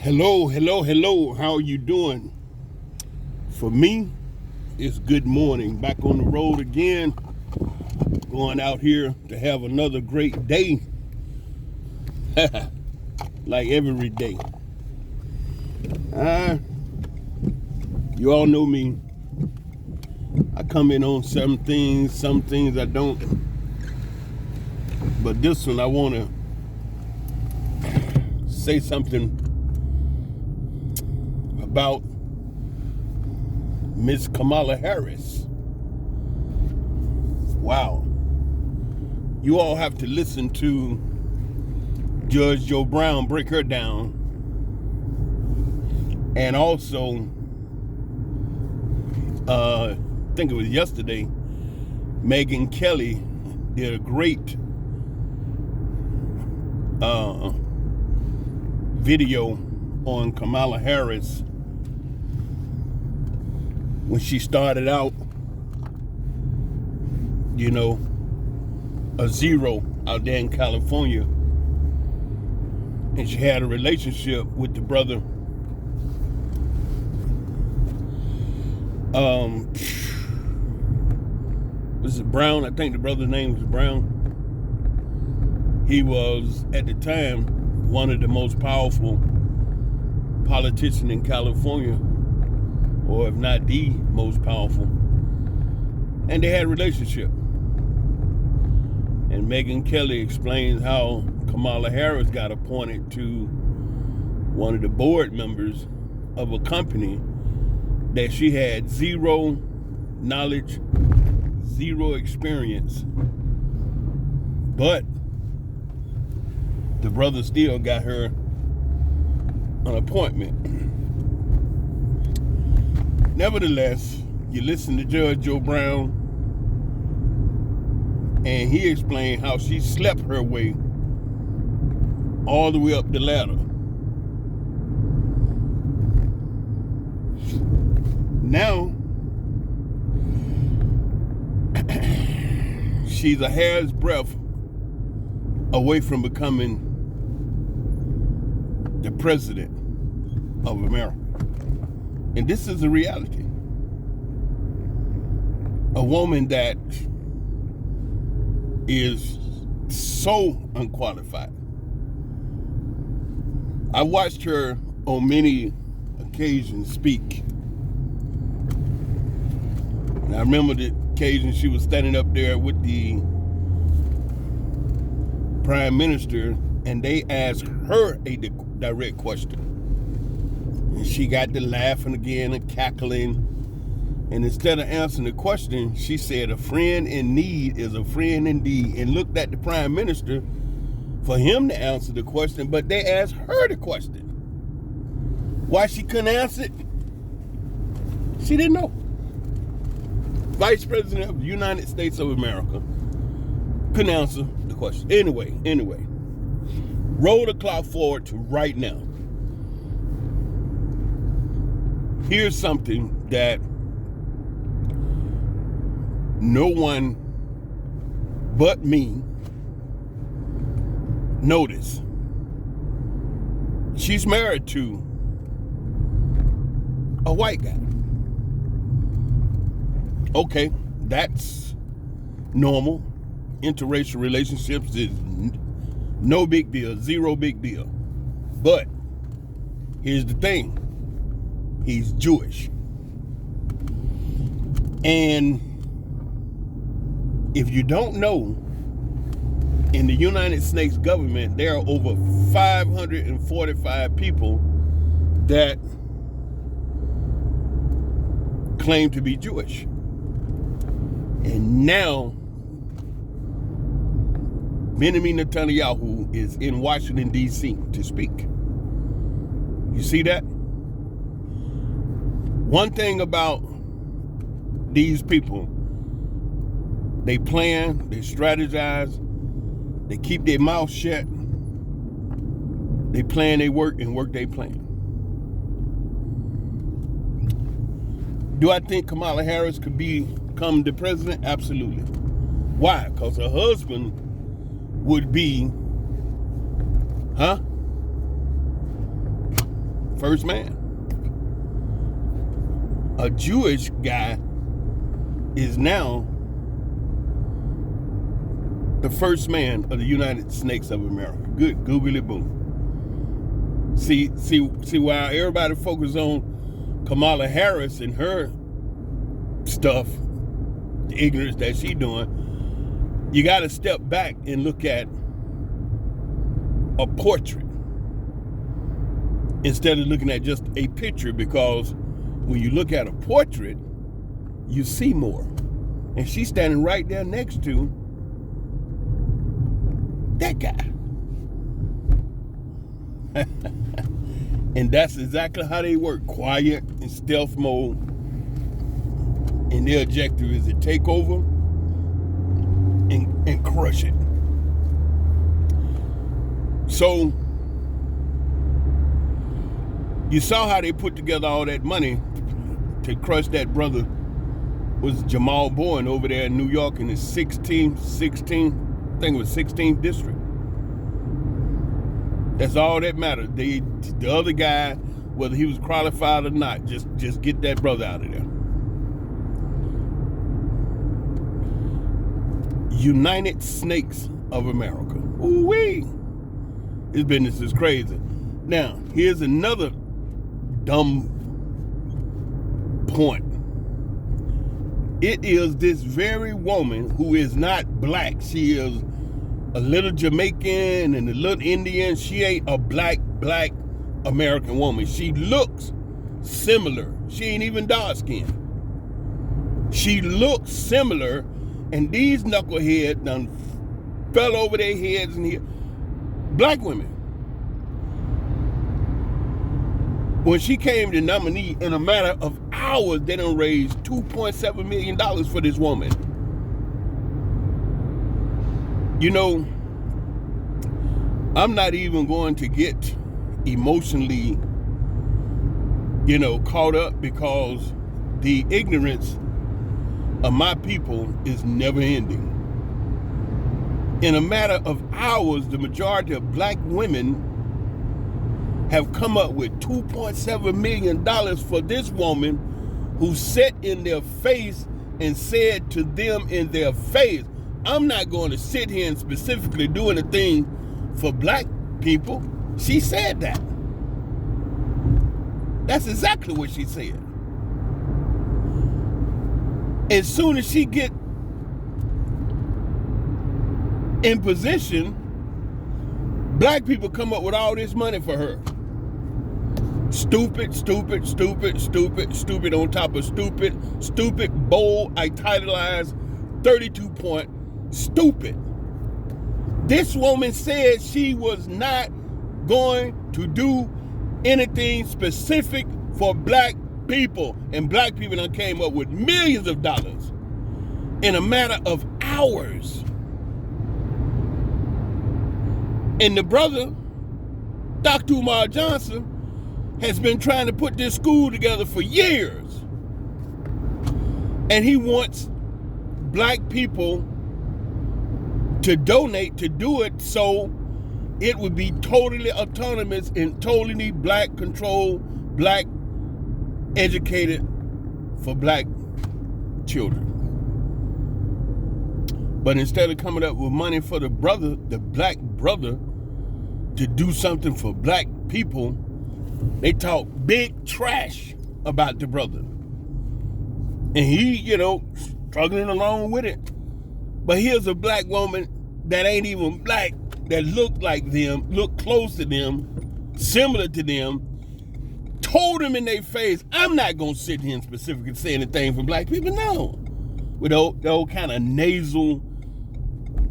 Hello, hello, hello. How are you doing? For me, it's good morning. Back on the road again. Going out here to have another great day. Like every day. You all know me. I come in on some things I don't. But this one I want to say something about Miss Kamala Harris. Wow. You all have to listen to Judge Joe Brown break her down. And also, I think it was yesterday, Megyn Kelly did a great video on Kamala Harris when she started out, a zero out there in California, and she had a relationship with the brother was it Brown? I think the brother's name was Brown. He was at the time one of the most powerful politicians in California, or if not the most powerful. And they had a relationship. And Megyn Kelly explains how Kamala Harris got appointed to one of the board members of a company that she had zero knowledge, zero experience. But the brother still got her an appointment. Nevertheless, you listen to Judge Joe Brown, and he explained how she slept her way all the way up the ladder. Now, she's a hair's breadth away from becoming the president of America. And this is the reality. A woman that is so unqualified. I watched her on many occasions speak. And I remember the occasion she was standing up there with the Prime Minister, and they asked her a direct question. And she got to laughing again and cackling. And instead of answering the question, she said, "A friend in need is a friend indeed," and looked at the Prime Minister for him to answer the question, but they asked her the question. Why she couldn't answer it? She didn't know. Vice President of the United States of America couldn't answer the question. Anyway, roll the clock forward to right now. Here's something that no one but me noticed. She's married to a white guy. Okay, that's normal. Interracial relationships is no big deal, zero big deal. But here's the thing. He's Jewish. And if you don't know, in the United States government, there are over 545 people that claim to be Jewish. And now, Benjamin Netanyahu is in Washington, D.C. to speak. You see that? One thing about these people, they plan, they strategize, they keep their mouth shut, they plan they work and work they plan. Do I think Kamala Harris could become the president? Absolutely. Why? Because her husband would be First man. A Jewish guy is now the first man of the United Snakes of America. Good googly boom. See, while everybody focuses on Kamala Harris and her stuff, the ignorance that she doing, you got to step back and look at a portrait instead of looking at just a picture, because when you look at a portrait, you see more. And she's standing right there next to that guy. And that's exactly how they work, quiet and stealth mode. And their objective is to take over and crush it. So you saw how they put together all that money to crush that brother, was Jamal Bowen over there in New York in his 16th district. That's all that mattered. The other guy, whether he was qualified or not, just get that brother out of there. United Snakes of America. Ooh-wee. This business is crazy. Now, here's another dumb point. It is this very woman who is not black. She is a little Jamaican and a little Indian. She ain't a black American woman. She looks similar. She ain't even dark skinned. She looks similar, and these knuckleheads done fell over their heads and here. Black women. When she came to nominee, in a matter of hours, they done raised $2.7 million for this woman. You know, I'm not even going to get emotionally, caught up, because the ignorance of my people is never ending. In a matter of hours, the majority of black women have come up with $2.7 million for this woman who sat in their face and said to them in their face, I'm not going to sit here and specifically do anything for black people. She said that. That's exactly what she said. As soon as she get in position, black people come up with all this money for her. Stupid on top of stupid, bold, italicized, 32-point, stupid. This woman said she was not going to do anything specific for black people, and black people done came up with millions of dollars in a matter of hours. And the brother, Dr. Umar Johnson, has been trying to put this school together for years. And he wants black people to donate to do it, so it would be totally autonomous and totally black controlled, black educated for black children. But instead of coming up with money for the black brother, to do something for black people, they talk big trash about the brother. And he, struggling along with it. But here's a black woman that ain't even black, that looked like them, looked close to them, similar to them, told them in their face, I'm not going to sit here and specifically say anything for black people. No. With the old kind of nasal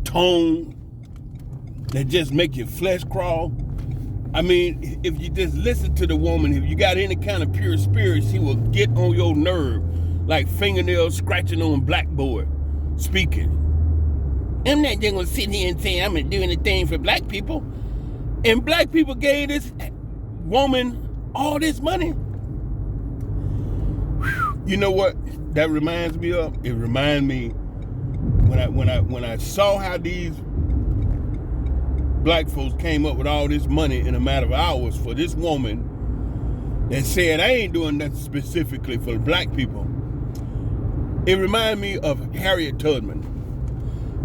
tone that just make your flesh crawl. I mean, if you just listen to the woman, if you got any kind of pure spirit, she will get on your nerve like fingernails scratching on blackboard, speaking. I'm not just going to sit here and say I'm going to do anything for black people. And black people gave this woman all this money. You know what that reminds me of? It reminds me when I saw how these black folks came up with all this money in a matter of hours for this woman that said I ain't doing nothing specifically for black people. It reminds me of Harriet Tubman.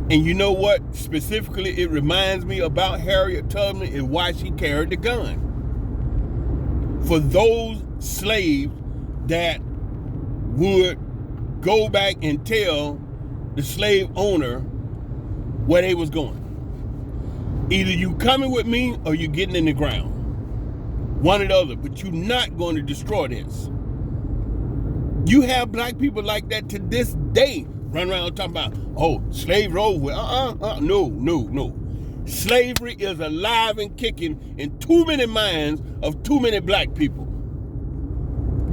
And you know what specifically it reminds me about Harriet Tubman is why she carried the gun. For those slaves that would go back and tell the slave owner where they was going. Either you coming with me or you getting in the ground. One or the other, but you're not going to destroy this. You have black people like that to this day, run around talking about, oh, slavery over with. No. Slavery is alive and kicking in too many minds of too many black people.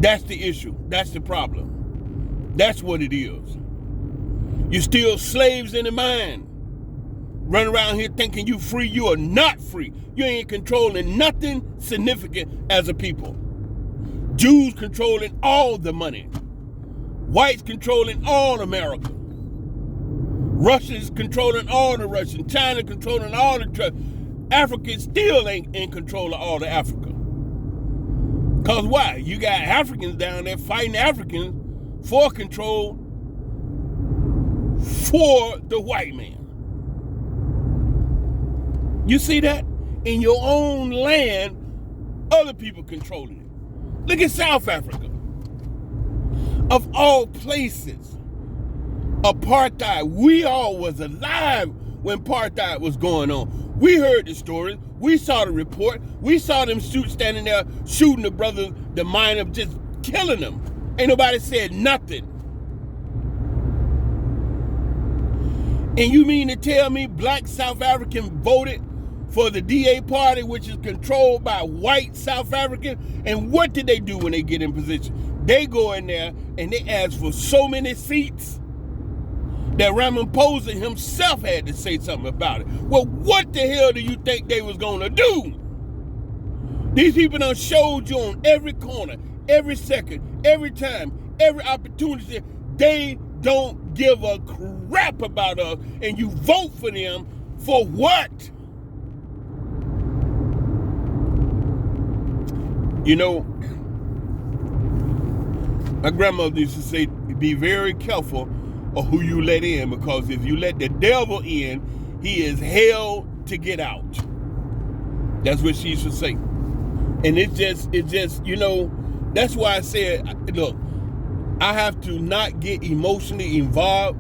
That's the issue. That's the problem. That's what it is. You're still slaves in the mind. Run around here thinking you free. You are not free. You ain't controlling nothing significant as a people. Jews controlling all the money. Whites controlling all America. Russians controlling all the Russians. China controlling all the Africans still ain't in control of all the Africa. Cause why? You got Africans down there fighting Africans for control for the white man. You see that? In your own land, other people controlling it. Look at South Africa. Of all places, apartheid, we all was alive when apartheid was going on. We heard the stories. We saw the report. We saw them standing there shooting the brothers, the minor, just killing them. Ain't nobody said nothing. And you mean to tell me black South Africans voted for the DA party, which is controlled by white South Africans? And what did they do when they get in position? They go in there and they ask for so many seats that Ramaphosa himself had to say something about it. Well, what the hell do you think they was gonna do? These people done showed you on every corner, every second, every time, every opportunity. They don't give a crap about us, and you vote for them for what? You know, my grandmother used to say, be very careful of who you let in, because if you let the devil in, he is hell to get out. That's what she used to say. And it's just, you know, that's why I said, look, I have to not get emotionally involved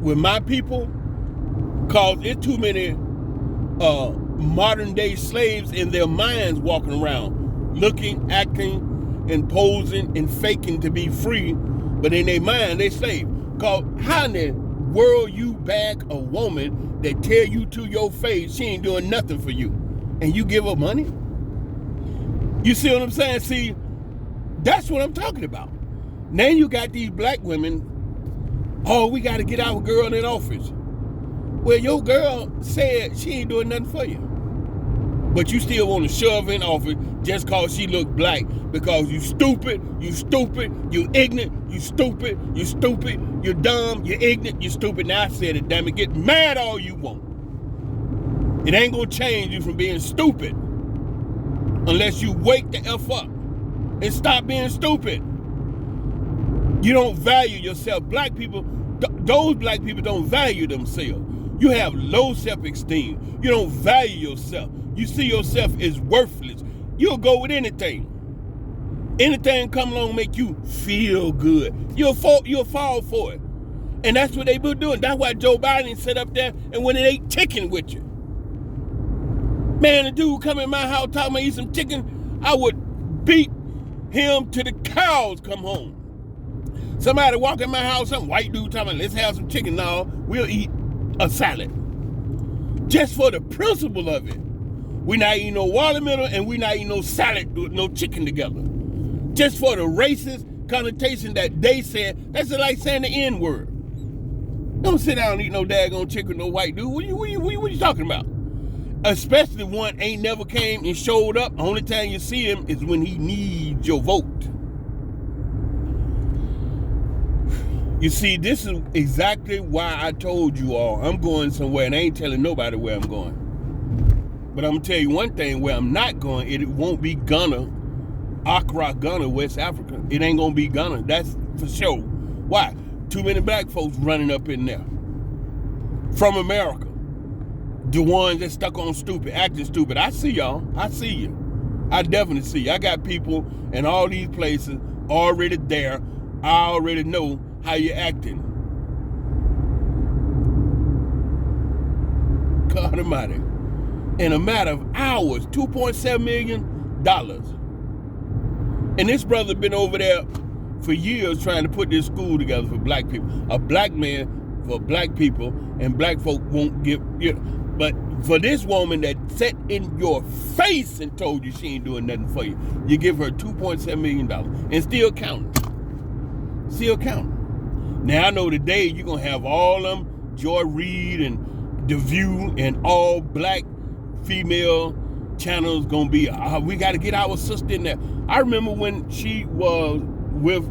with my people, because it's too many modern day slaves in their minds walking around, looking, acting, and posing and faking to be free, but in their mind they slave. Cause how in the world you back a woman that tell you to your face she ain't doing nothing for you, and you give her money? You see what I'm saying? See, that's what I'm talking about. Now you got these black women, oh, we got to get our girl in office. Well, your girl said she ain't doing nothing for you, but you still want to shove in office just cause she look black, because you stupid, you ignorant, you stupid, you dumb, you ignorant, you stupid. Now I said it, damn it, get mad all you want. It ain't gonna change you from being stupid unless you wake the F up and stop being stupid. You don't value yourself. Black people, those black people don't value themselves. You have low self-esteem. You don't value yourself. You see yourself as worthless. You'll go with anything. Anything come along make you feel good. You'll fall for it. And that's what they been doing. That's why Joe Biden sat up there and went and ate chicken with you. Man, the dude come in my house talking about eat some chicken, I would beat him till the cows come home. Somebody walk in my house, some white dude talking about, let's have some chicken. No, we'll eat a salad. Just for the principle of it. We're not eating no watermelon and we're not eating no salad with no chicken together. Just for the racist connotation that they said, that's like saying the N-word. Don't sit down and eat no daggone chicken with no white dude. What you talking about? Especially one ain't never came and showed up. Only time you see him is when he needs your vote. You see, this is exactly why I told you all I'm going somewhere, and I ain't telling nobody where I'm going. But I'm gonna tell you one thing, where I'm not going, it won't be Ghana, Accra, Ghana, West Africa. It ain't gonna be Ghana. That's for sure. Why? Too many black folks running up in there from America. The ones that stuck on stupid, acting stupid. I see y'all. I see you. I definitely see you. I got people in all these places already there. I already know how you're acting. God Almighty. In a matter of hours, $2.7 million. And this brother been over there for years trying to put this school together for black people. A black man for black people, and black folk won't give, you know. But for this woman that sat in your face and told you she ain't doing nothing for you, you give her $2.7 million and still counting. Still counting. Now I know today you're going to have all them, Joy Reid and The View and all black female channels going to be, we got to get our sister in there. I remember when she was with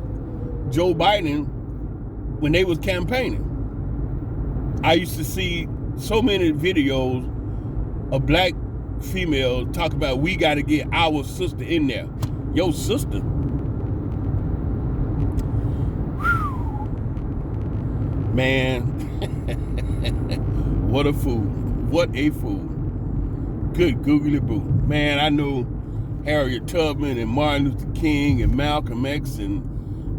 Joe Biden when they was campaigning. I used to see so many videos of black females talk about we got to get our sister in there. Your sister. Man, what a fool. What a fool. Good googly boo. Man, I know Harriet Tubman and Martin Luther King and Malcolm X and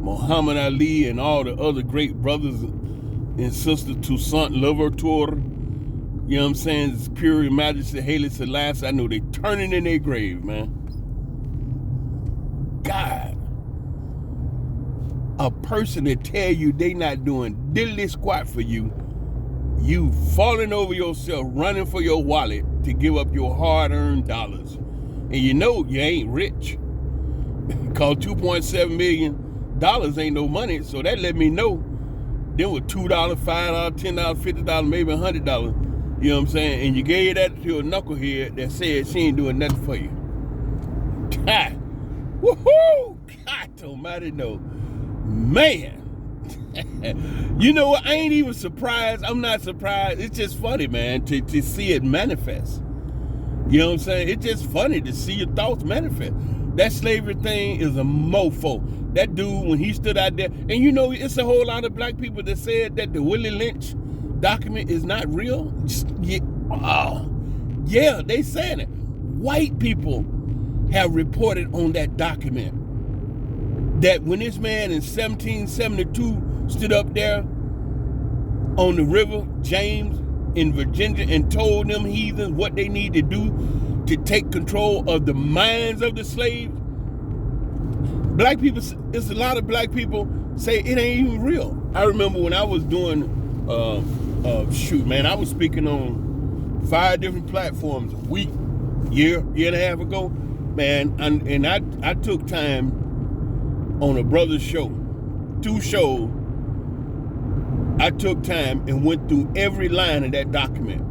Muhammad Ali and all the other great brothers and sisters, Toussaint Louverture, you know what I'm saying, His Pure Majesty Haile Selassie. I know they turning in their grave, man. God. A person that tell you they not doing diddly squat for you, you falling over yourself, running for your wallet to give up your hard-earned dollars. And you know you ain't rich. Cause $2.7 million ain't no money, so that let me know then with $2, $5, $10, $50, maybe $100, you know what I'm saying? And you gave that to a knucklehead that said she ain't doing nothing for you. God, woohoo! God almighty no. Man. You know what? I ain't even surprised. I'm not surprised. It's just funny, man, to see it manifest. You know what I'm saying? It's just funny to see your thoughts manifest. That slavery thing is a mofo. That dude, when he stood out there, and you know, it's a whole lot of black people that said that the Willie Lynch document is not real. Yeah, they saying it. White people have reported on that document that when this man in 1772 stood up there on the river James in Virginia and told them heathens what they need to do to take control of the minds of the slaves. Black people, it's a lot of black people say it ain't even real. I remember when I was doing, I was speaking on 5 different platforms a week, year and a half ago, man, and I took time on a brother's show, 2 shows. I took time and went through every line of that document.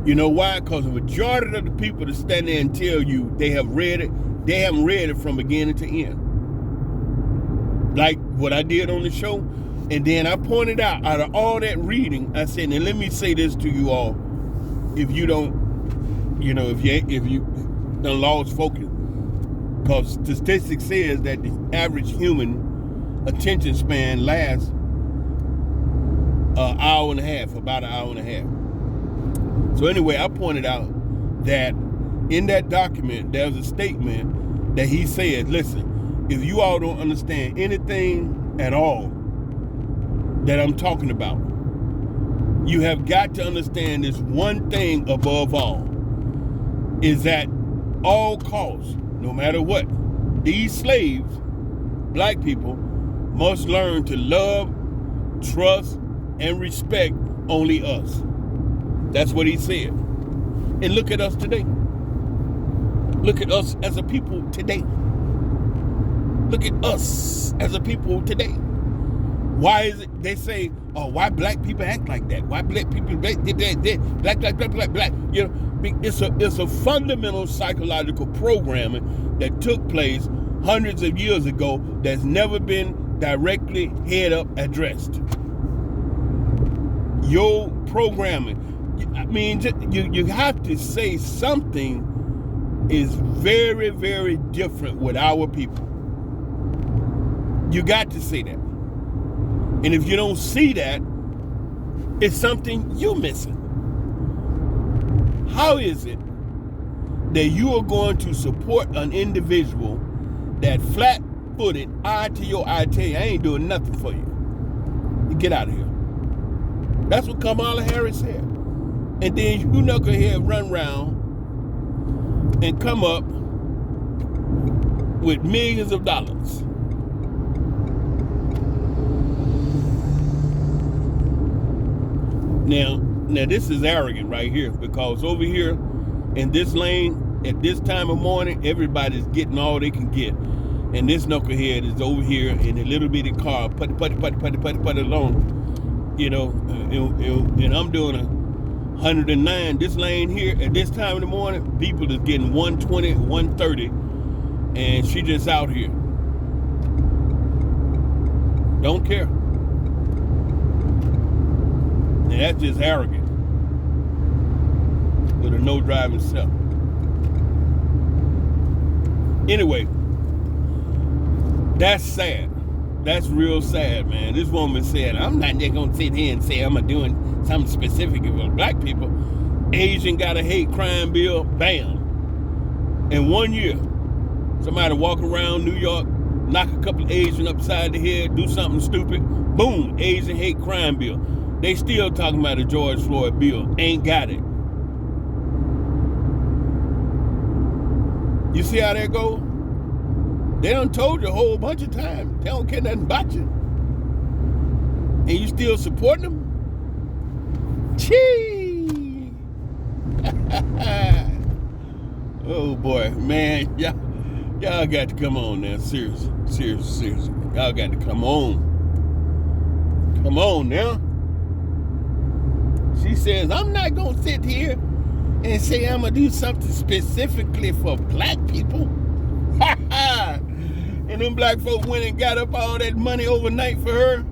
You know why? Because the majority of the people that stand there and tell you they have read it, they haven't read it from beginning to end. Like what I did on the show. And then I pointed out of all that reading, I said, and let me say this to you all, if you don't, you know, if you done lost focus, because statistics says that the average human attention span lasts about an hour and a half. So anyway, I pointed out that in that document, there's a statement that he said, listen, if you all don't understand anything at all that I'm talking about, you have got to understand this one thing above all, is that all costs, no matter what, these slaves, black people, must learn to love, trust, and respect only us. That's what he said. And look at us today. Look at us as a people today. Look at us as a people today. Why is it they say, oh, why black people act like that? Why black people black. You know, it's a fundamental psychological programming that took place hundreds of years ago that's never been directly head up addressed. Your programming, I mean, you have to say something is very, very different with our people. You got to see that. And if you don't see that, it's something you're missing. How is it that you are going to support an individual that flat-footed, eye to your eye, tell you, I ain't doing nothing for you? You get out of here. That's what Kamala Harris said. And then you knucklehead run around and come up with millions of dollars. Now this is arrogant right here, because over here in this lane at this time of morning, everybody's getting all they can get. And this knucklehead is over here in a little bitty car, putty along, you know, and I'm doing 109. This lane here at this time of the morning, people is getting 120, 130, and she just out here. Don't care. Now that's just arrogant with a no driving self. Anyway, that's sad. That's real sad, man. This woman said, I'm not just gonna sit here and say I'm doing something specific for black people. Asian got a hate crime bill, bam. In 1 year, somebody walk around New York, knock a couple of Asian upside the head, do something stupid, boom, Asian hate crime bill. They still talking about the George Floyd bill. Ain't got it. You see how that goes? They done told you a whole bunch of times. They don't care nothing about you. And you still supporting them? Chee! Oh boy, man, y'all got to come on now. Seriously. Y'all got to come on. Come on now. She says, I'm not going to sit here and say I'm going to do something specifically for black people. And them black folks went and got up all that money overnight for her.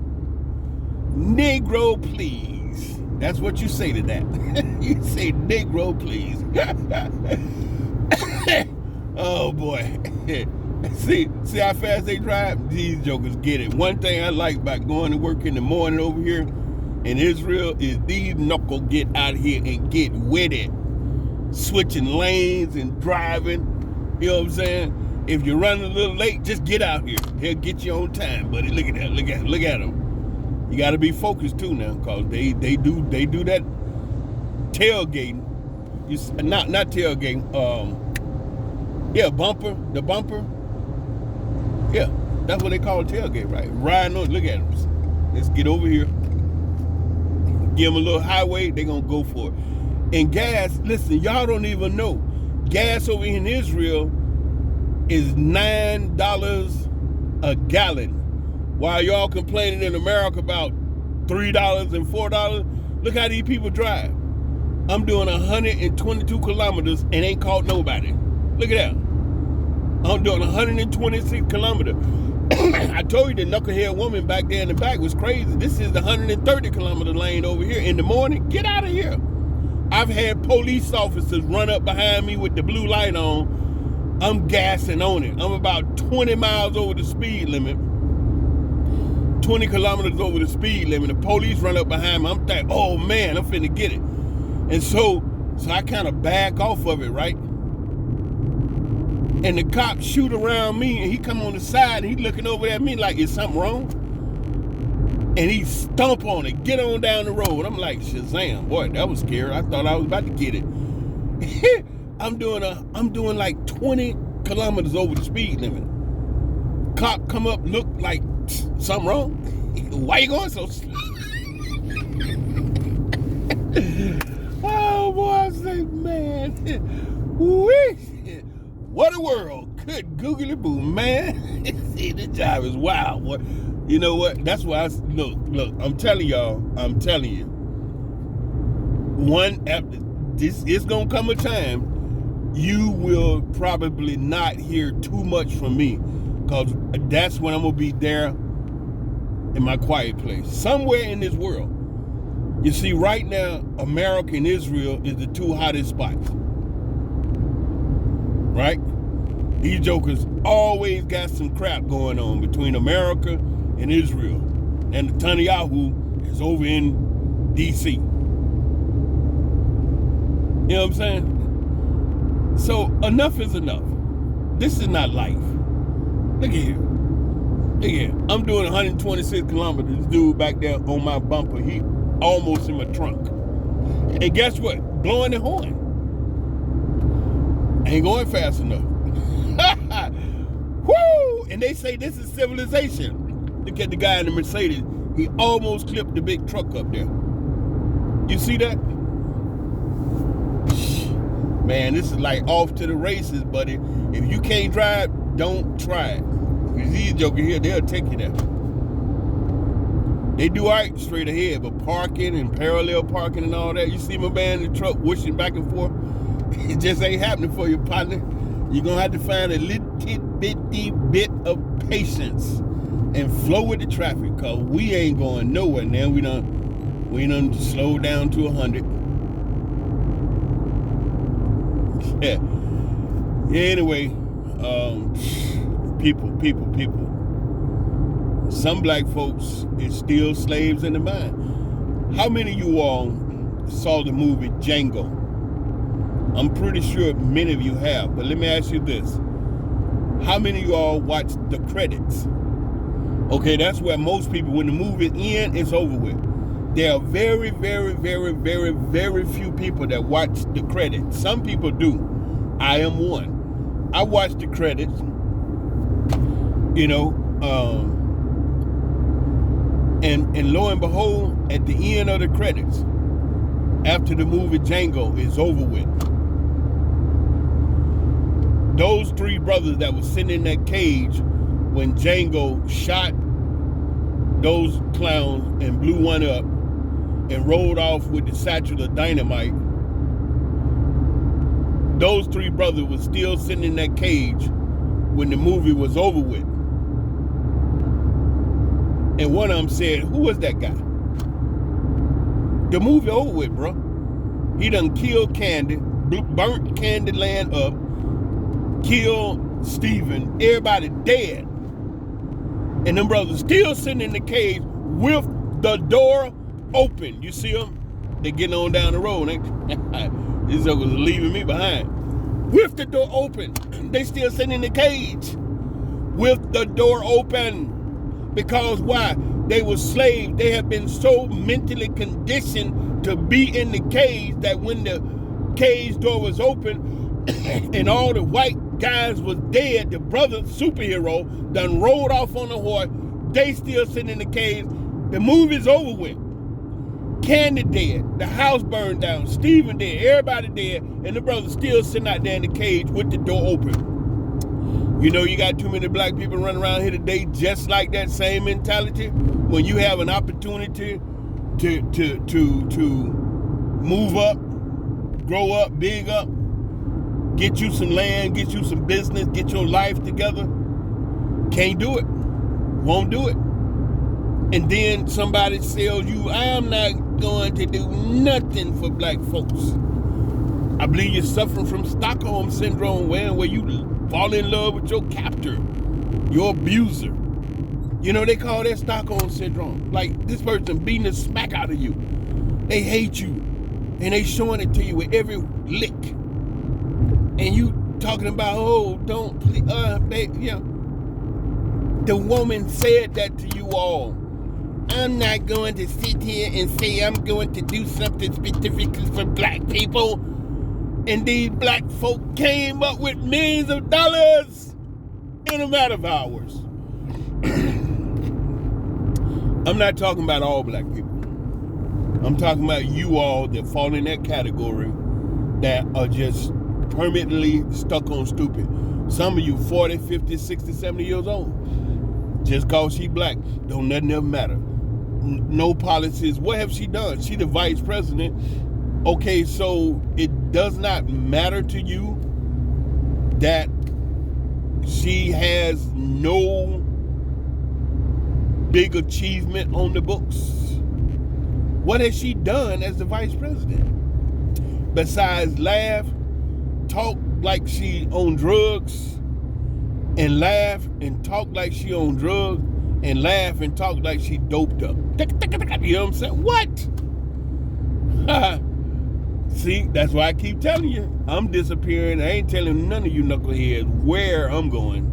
Negro, please. That's what you say to that. You say, Negro, please. Oh, boy. See how fast they drive? These jokers get it. One thing I like about going to work in the morning over here in Israel is these knuckles get out here and get with it. Switching lanes and driving. You know what I'm saying? If you're running a little late, just get out here. He'll get you on time, buddy. Look at that. Look at them. You got to be focused too now, cause they do that tailgating. Not tailgating. The bumper. Yeah, that's what they call a tailgate, right? Riding on. Look at them. Let's get over here. Give them a little highway. They gonna go for it. And gas. Listen, y'all don't even know. Gas over in Israel is $9 a gallon. While y'all complaining in America about $3 and $4, look how these people drive. I'm doing 122 kilometers and ain't caught nobody. Look at that. I'm doing 126 kilometers. I told you the knucklehead woman back there in the back was crazy. This is the 130 kilometer lane over here in the morning. Get out of here. I've had police officers run up behind me with the blue light on. I'm gassing on it. I'm about 20 miles over the speed limit. 20 kilometers over the speed limit. The police run up behind me. I'm thinking, oh man, I'm finna get it. And so I kind of back off of it, right? And the cop shoot around me and he come on the side and he looking over at me like, is something wrong? And he stomp on it, get on down the road. I'm like, Shazam, boy, that was scary. I thought I was about to get it. I'm doing like 20 kilometers over the speed limit. Cop come up, look like something wrong. Why you going so slow? Oh boy, I say, man, what a world. Good googly boo, man. See, this job is wild, boy. You know what? That's why look, I'm telling you. This is gonna come a time you will probably not hear too much from me, because that's when I'm gonna be there in my quiet place, somewhere in this world. You see, right now, America and Israel is the two hottest spots. right? These jokers always got some crap going on between America and Israel. And Netanyahu is over in D.C. You know what I'm saying? So enough is enough. This is not life. Look at here. Look at here. I'm doing 126 kilometers. This dude back there on my bumper, he almost in my trunk. And guess what? Blowing the horn. Ain't going fast enough. Woo! And they say this is civilization. Look at the guy in the Mercedes. He almost clipped the big truck up there. You see that? Man, this is like off to the races, buddy. If you can't drive, don't try it. These jokers here, they'll take you there. They do all right straight ahead, but parking and parallel parking and all that, you see my man in the truck whooshing back and forth, it just ain't happening for you, partner. You're going to have to find a little bitty bit of patience and flow with the traffic, because we ain't going nowhere now. We done slowed down to 100. Yeah. Anyway, people. Some black folks is still slaves in the mind. How many of you all saw the movie Django? I'm pretty sure many of you have, but let me ask you this. How many of you all watched the credits? Okay, that's where most people, when the movie ends, it's over with. There are very, very, very, very, very few people that watch the credits. Some people do. I am one. I watched the credits, you know, and lo and behold, at the end of the credits, after the movie Django is over with, those three brothers that were sitting in that cage when Django shot those clowns and blew one up and rolled off with the satchel of dynamite, those three brothers were still sitting in that cage when the movie was over with. And one of them said, who was that guy? The movie over with, bro. He done killed Candy, burnt Candyland up, killed Stephen, everybody dead. And them brothers still sitting in the cage with the door open. You see them? They getting on down the road. These jokers are leaving me behind. With the door open. They still sitting in the cage with the door open. Because why? They were slaves. They have been so mentally conditioned to be in the cage that when the cage door was open and all the white guys was dead, the brother superhero done rolled off on the horse, they still sitting in the cage. The movie's over with. Candy dead, the house burned down, Stephen dead, everybody dead, and the brother still sitting out there in the cage with the door open. You know, you got too many black people running around here today just like that same mentality. When you have an opportunity to move up, grow up, big up, get you some land, get you some business, get your life together, can't do it, won't do it. And then somebody tells you, I'm not going to do nothing for black folks. I believe you're suffering from Stockholm syndrome, where you fall in love with your captor, your abuser. You know, they call that Stockholm syndrome. Like, this person beating the smack out of you. They hate you, and they showing it to you with every lick. And you talking about, oh, don't, babe, you know. The woman said that to you all. I'm not going to sit here and say I'm going to do something specifically for black people. And these black folk came up with millions of dollars in a matter of hours. I'm not talking about all black people. I'm talking about you all that fall in that category that are just permanently stuck on stupid. Some of you 40, 50, 60, 70 years old. Just cause she black, don't nothing ever matter. No policies. What have she done? She the vice president. Okay, so it does not matter to you that she has no big achievement on the books. What has she done as the vice president? Besides laugh, talk like she on drugs and laugh and talk like she on drugs and laugh and talk like she doped up. You know what I'm saying? What? See, that's why I keep telling you, I'm disappearing. I ain't telling none of you knuckleheads where I'm going.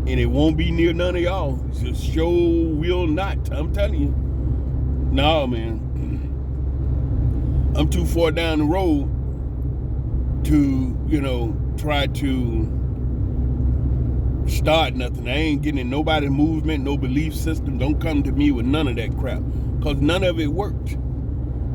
And it won't be near none of y'all. Just show will not. I'm telling you. No, man. I'm too far down the road to, try to start nothing. I ain't getting in nobody's movement, no belief system. Don't come to me with none of that crap. Because none of it worked.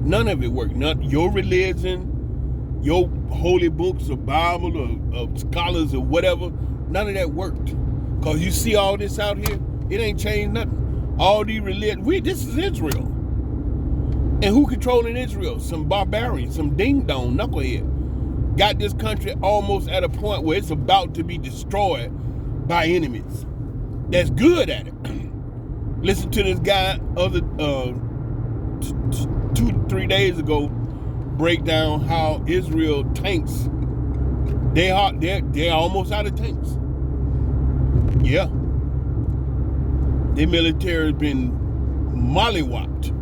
None of it worked. Not your religion, your holy books or Bible or scholars or whatever. None of that worked. Because you see all this out here, it ain't changed nothing. All these religions, this is Israel. And who controlling Israel? Some barbarians, some ding-dong knucklehead. Got this country almost at a point where it's about to be destroyed by enemies. That's good at it. Listen to this guy 2-3 days ago break down how Israel tanks. They're almost out of tanks. Yeah. Their military has been mollywopped.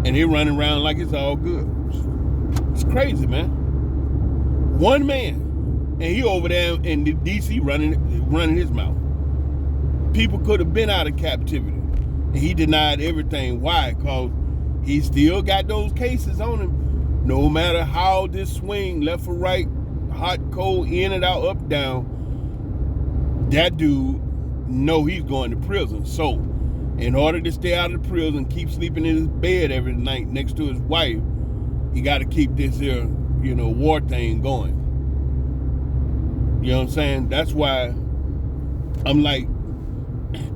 And they're running around like it's all good. It's crazy, man. One man. And he over there in the D.C. running his mouth. People could have been out of captivity. And he denied everything. Why? Because he still got those cases on him. No matter how this swing, left or right, hot, cold, in and out, up, down, that dude know he's going to prison. So, in order to stay out of the prison, keep sleeping in his bed every night next to his wife, he got to keep this here, war thing going. You know what I'm saying? That's why I'm like,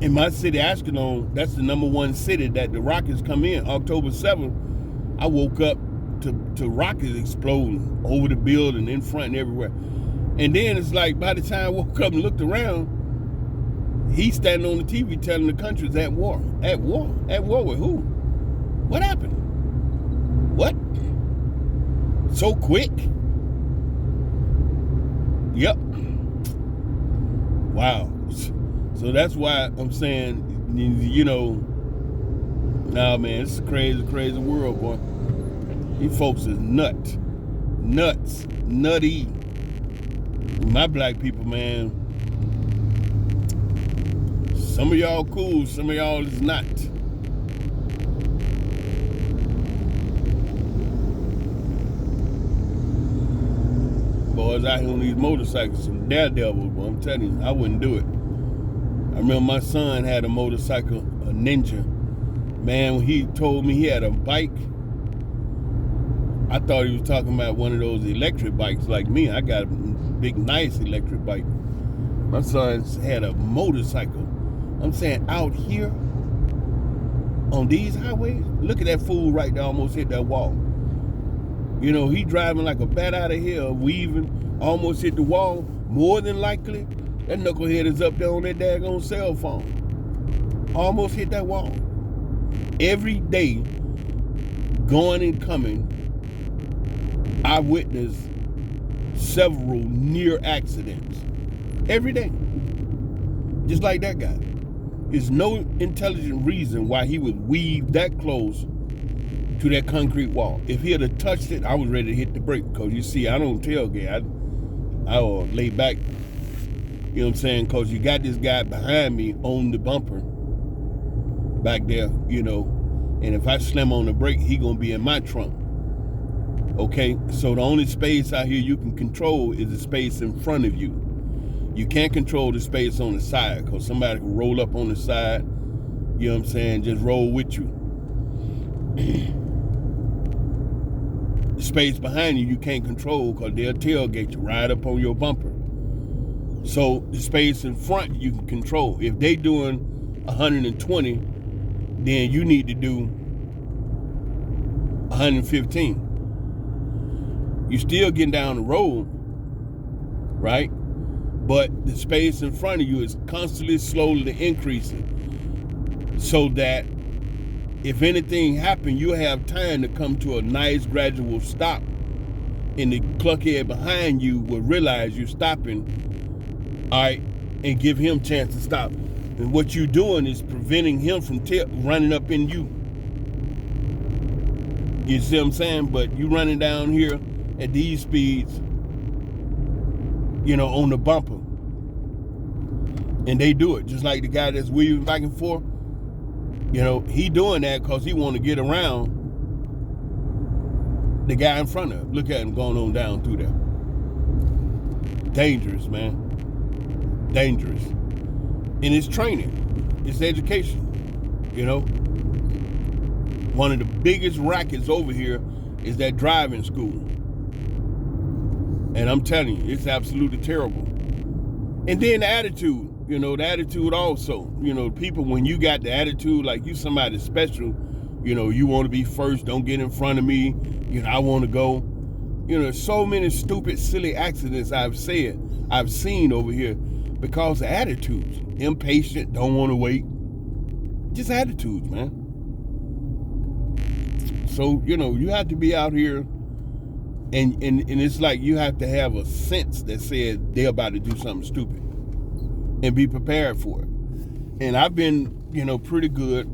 in my city, Ashkelon, that's the #1 city that the rockets come in. October 7th, I woke up to rockets exploding over the building, in front and everywhere. And then it's like, by the time I woke up and looked around, he's standing on the TV telling the country's at war. At war? At war with who? What happened? What? So quick? Yep. Wow. So that's why I'm saying, nah, man, it's a crazy, crazy world, boy. These folks is nuts, nutty. My black people, man, some of y'all cool, some of y'all is not. Boys out here on these motorcycles, some daredevils, but I'm telling you, I wouldn't do it. I remember my son had a motorcycle, a Ninja. Man, when he told me he had a bike, I thought he was talking about one of those electric bikes like me. I got a big, nice electric bike. My son had a motorcycle. I'm saying, out here on these highways, look at that fool right there, almost hit that wall. He driving like a bat out of hell, weaving, almost hit the wall. More than likely, that knucklehead is up there on that daggone cell phone. Almost hit that wall. Every day, going and coming, I witnessed several near accidents. Every day. Just like that guy. There's no intelligent reason why he would weave that close to that concrete wall. If he had touched it, I was ready to hit the brake. Because you see, I don't tailgate. I will lay back. You know what I'm saying? Because you got this guy behind me on the bumper back there, And if I slam on the brake, he going to be in my trunk. Okay? So the only space out here you can control is the space in front of you. You can't control the space on the side because somebody can roll up on the side, you know what I'm saying, just roll with you. The space behind you can't control because they'll tailgate you right up on your bumper. So the space in front you can control. If they doing 120, then you need to do 115. You still getting down the road, right? But the space in front of you is constantly, slowly increasing so that if anything happened, you have time to come to a nice gradual stop and the cluckhead behind you will realize you're stopping, all right, and give him a chance to stop. And what you're doing is preventing him from running up in you. You see what I'm saying? But you running down here at these speeds, on the bumper. And they do it. Just like the guy that's weaving back and forth. He doing that because he want to get around the guy in front of him. Look at him going on down through there. Dangerous, man. Dangerous. And it's training. It's education. One of the biggest rackets over here is that driving school. And I'm telling you, it's absolutely terrible. And then the attitude, the attitude also. People, when you got the attitude like you somebody special, you want to be first, don't get in front of me, I want to go. So many stupid, silly accidents I've seen over here because of attitudes. Impatient, don't want to wait. Just attitudes, man. So, you have to be out here and it's like you have to have a sense that says they're about to do something stupid and be prepared for it. And I've been, pretty good,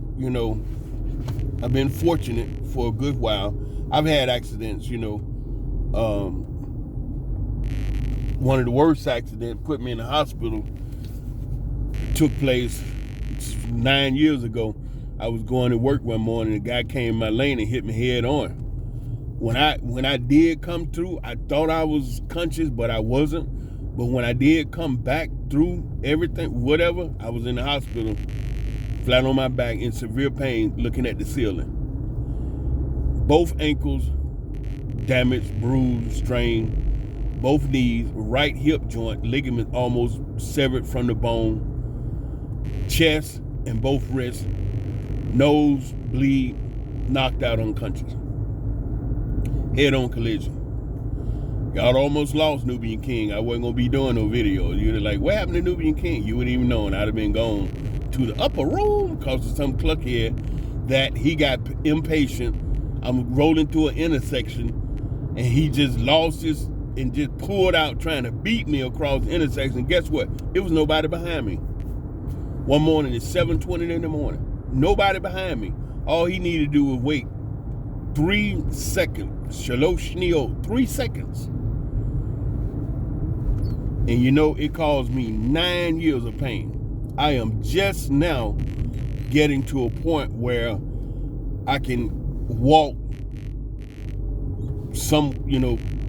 I've been fortunate for a good while. I've had accidents, one of the worst accidents put me in the hospital took place 9 years ago. I was going to work one morning, a guy came in my lane and hit me head on. When I did come through, I thought I was conscious, but I wasn't. But when I did come back through everything, whatever, I was in the hospital, flat on my back in severe pain, looking at the ceiling. Both ankles damaged, bruised, strained, both knees, right hip joint, ligament almost severed from the bone, chest and both wrists, nose bleed, knocked out unconscious. Head-on collision. Y'all almost lost Nubian King. I wasn't going to be doing no videos. You'd have like, what happened to Nubian King? You wouldn't even know, and I'd have been gone to the upper room because of some cluckhead that he got impatient. I'm rolling through an intersection, and he just lost his and just pulled out trying to beat me across the intersection. Guess what? It was nobody behind me. One morning at 7:20 in the morning. Nobody behind me. All he needed to do was wait 3 seconds. Shalosh Neo, 3 seconds. And it caused me 9 years of pain. I am just now getting to a point where I can walk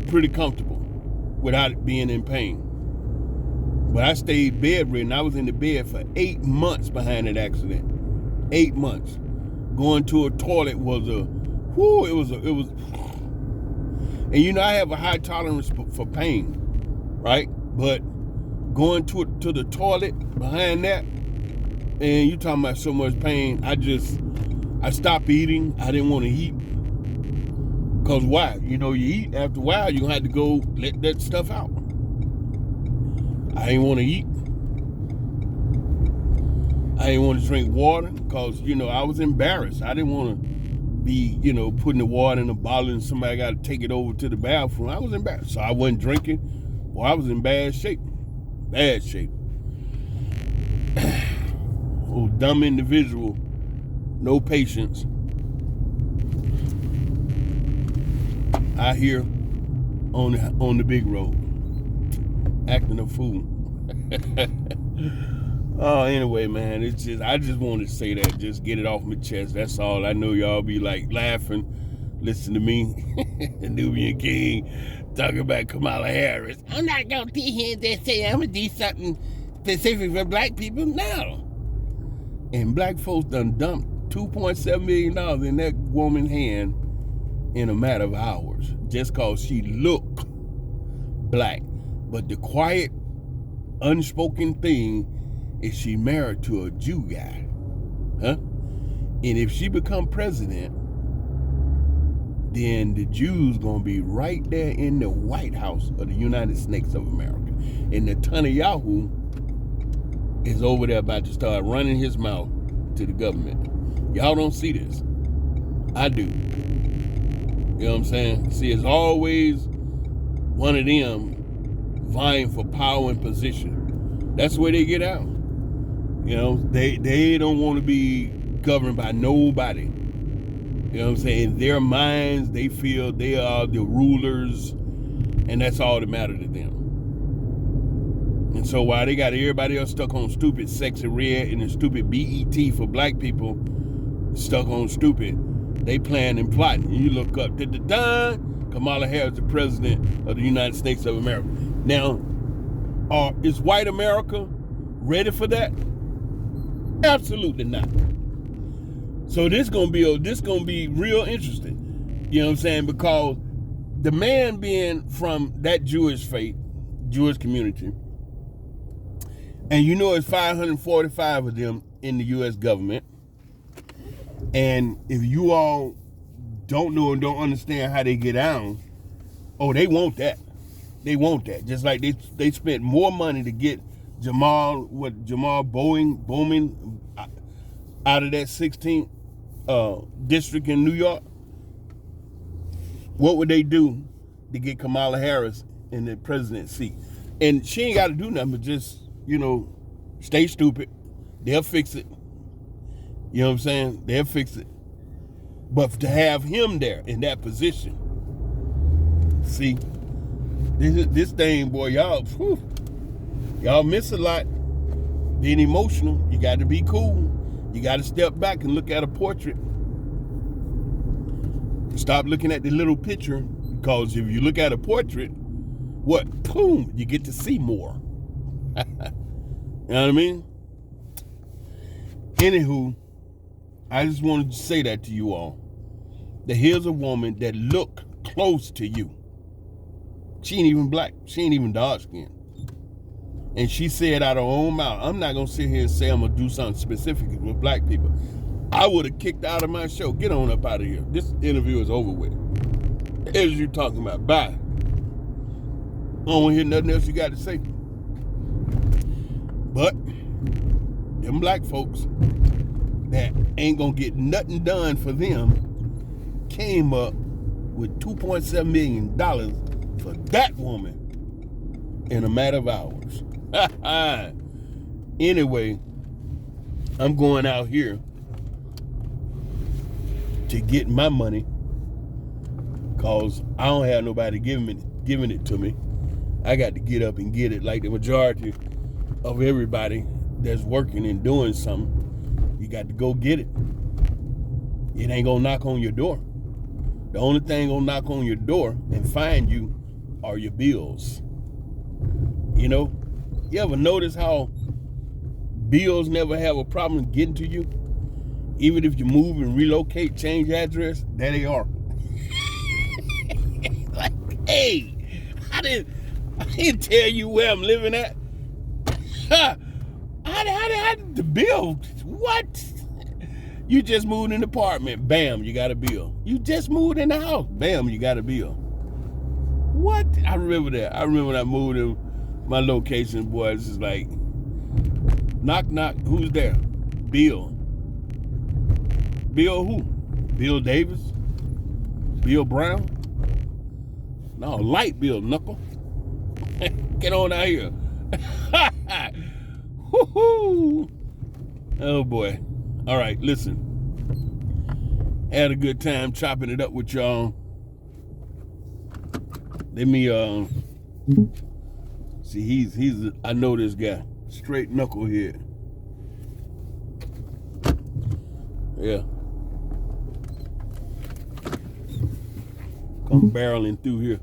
pretty comfortable without being in pain. But I stayed bedridden. I was in the bed for 8 months behind that accident. 8 months. Going to a toilet was it was. And I have a high tolerance for pain, right? But going to the toilet behind that, and you talking about so much pain, I stopped eating. I didn't want to eat. Because why? You eat, after a while, you're going to have to go let that stuff out. I didn't want to eat. I didn't want to drink water because, I was embarrassed. I didn't want to be, putting the water in a bottle and somebody got to take it over to the bathroom. I was embarrassed. So I wasn't drinking. Well, I was in bad shape. Bad shape. Oh, dumb individual. No patience. Out here on the big road. Acting a fool. Oh, anyway, man, I just wanted to say that, just get it off my chest. That's all. I know y'all be like laughing, listen to me, Nubian King, talking about Kamala Harris. I'm not gonna be here and say I'm gonna do something specific for black people. No. And black folks done dumped $2.7 million in that woman's hand in a matter of hours, just cause she looked black. But the quiet, unspoken thing is she married to a Jew guy, huh? And if she become president, then the Jews gonna be right there in the White House of the United States of America. And Netanyahu is over there about to start running his mouth to the government. Y'all don't see this. I do. You know what I'm saying? See, it's always one of them vying for power and position. That's where they get out. You know, they don't want to be governed by nobody. You know what I'm saying? In their minds, they feel they are the rulers, and that's all that matters to them. And so while they got everybody else stuck on stupid Sexy Red and the stupid BET for black people stuck on stupid, they planning and plotting. And you look up, Kamala Harris, the president of the United States of America. Now, is white America ready for that? Absolutely not. So this gonna be real interesting. You know what I'm saying? Because the man being from that Jewish faith, Jewish community, and you know it's 545 of them in the U.S. government. And if you all don't know and don't understand how they get down, oh, they want that. They want that. Just like they spent more money to get Jamal Bowman out of that 16th district in New York. What would they do to get Kamala Harris in the presidency seat? And she ain't got to do nothing but just, stay stupid. They'll fix it. You know what I'm saying? They'll fix it. But to have him there in that position, see, this thing, boy, y'all miss a lot. Being emotional, you got to be cool. You got to step back and look at a portrait. Stop looking at the little picture, because if you look at a portrait, you get to see more. You know what I mean? Anywho, I just wanted to say that to you all. That here's a woman that looked close to you. She ain't even black. She ain't even dark skinned. And she said out of her own mouth, I'm not going to sit here and say I'm going to do something specific with black people. I would have kicked out of my show. Get on up out of here. This interview is over with. As you talking about. Bye. I don't want to hear nothing else you got to say. But them black folks that ain't going to get nothing done for them came up with $2.7 million for that woman in a matter of hours. Anyway, I'm going out here to get my money, because I don't have nobody giving it to me. I got to get up and get it, like the majority of everybody that's working and doing something. You got to go get it. It ain't gonna knock on your door. The only thing gonna knock on your door and find you are your bills. You ever notice how bills never have a problem getting to you? Even if you move and relocate, change address, there they are. Like, hey, I didn't tell you where I'm living at. How the bill? What? You just moved in an apartment, bam, you got a bill. You just moved in the house, bam, you got a bill. What? I remember that. I remember when I moved in my location, boy, it's just like, knock, knock, who's there? Bill. Bill who? Bill Davis? Bill Brown? No, light bill, knuckle. Get on out here. Woo-hoo. Oh, boy. All right, listen. Had a good time chopping it up with y'all. Let me, see, he's I know this guy. Straight knucklehead. Yeah. Come barreling through here.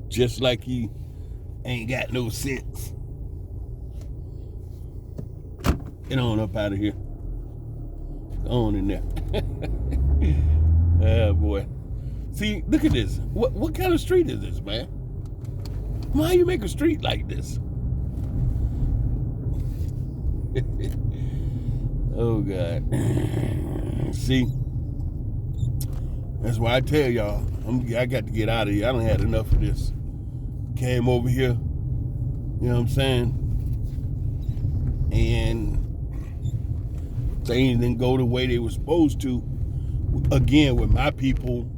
Just like he ain't got no sense. Get on up out of here. Go on in there. Oh, boy. See, look at this. What kind of street is this, man? Why you make a street like this? Oh, God. See? That's why I tell y'all, I got to get out of here. I done had enough of this. Came over here, you know what I'm saying? And things didn't go the way they were supposed to. Again, with my people,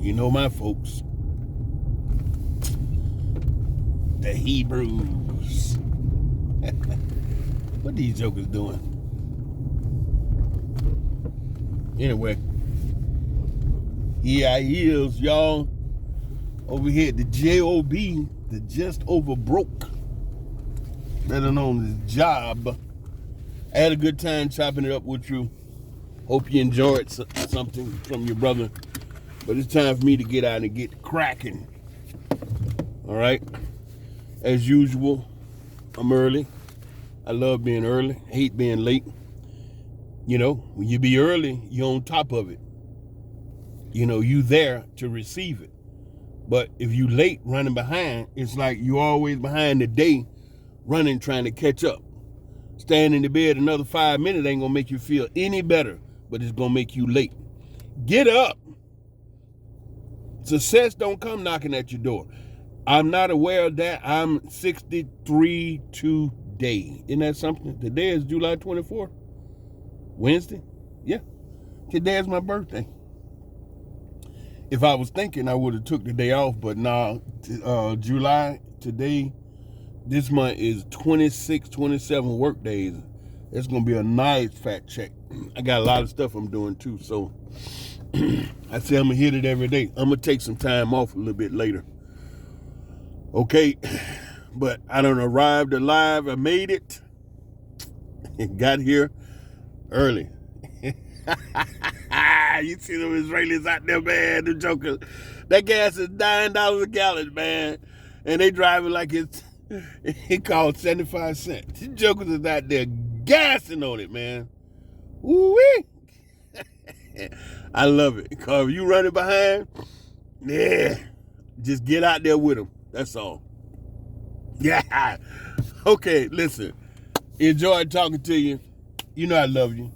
You know my folks. The Hebrews. What these jokers doing? Anyway, here I is, y'all. Over here at the JOB, the Just Over Broke, better known as job. I had a good time chopping it up with you. Hope you enjoyed something from your brother. But it's time for me to get out and get cracking. All right? As usual, I'm early. I love being early. I hate being late. You know, when you be early, you're on top of it. You know, you there to receive it. But if you late running behind, it's like you always behind the day running, trying to catch up. Staying in the bed another 5 minutes ain't gonna make you feel any better, but it's gonna make you late. Get up. Success don't come knocking at your door. I'm not aware of that. I'm 63 today. Isn't that something? Today is July 24th. Wednesday? Yeah. Today is my birthday. If I was thinking, I would have took the day off, but nah, July, today, this month is 26, 27 work days. It's going to be a nice fat check. I got a lot of stuff I'm doing too, so I say I'm going to hit it every day. I'm going to take some time off a little bit later. Okay, but I done arrived alive. I made it. Got here early. You see them Israelis out there, man, the jokers. That gas is $9 a gallon, man. And they driving like it costs 75 cents. The jokers is out there gassing on it, man. Woo-wee. I love it. Because if you running behind, yeah, just get out there with them. That's all. Yeah. Okay, listen. Enjoyed talking to you. You know I love you.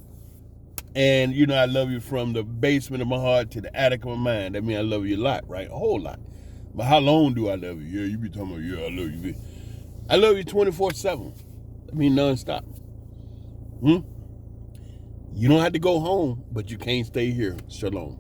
And you know I love you from the basement of my heart to the attic of my mind. That means I love you a lot, right? A whole lot. But how long do I love you? Yeah, you be talking about, yeah, I love you. I love you 24/7. I mean nonstop. You don't have to go home, but you can't stay here. Shalom.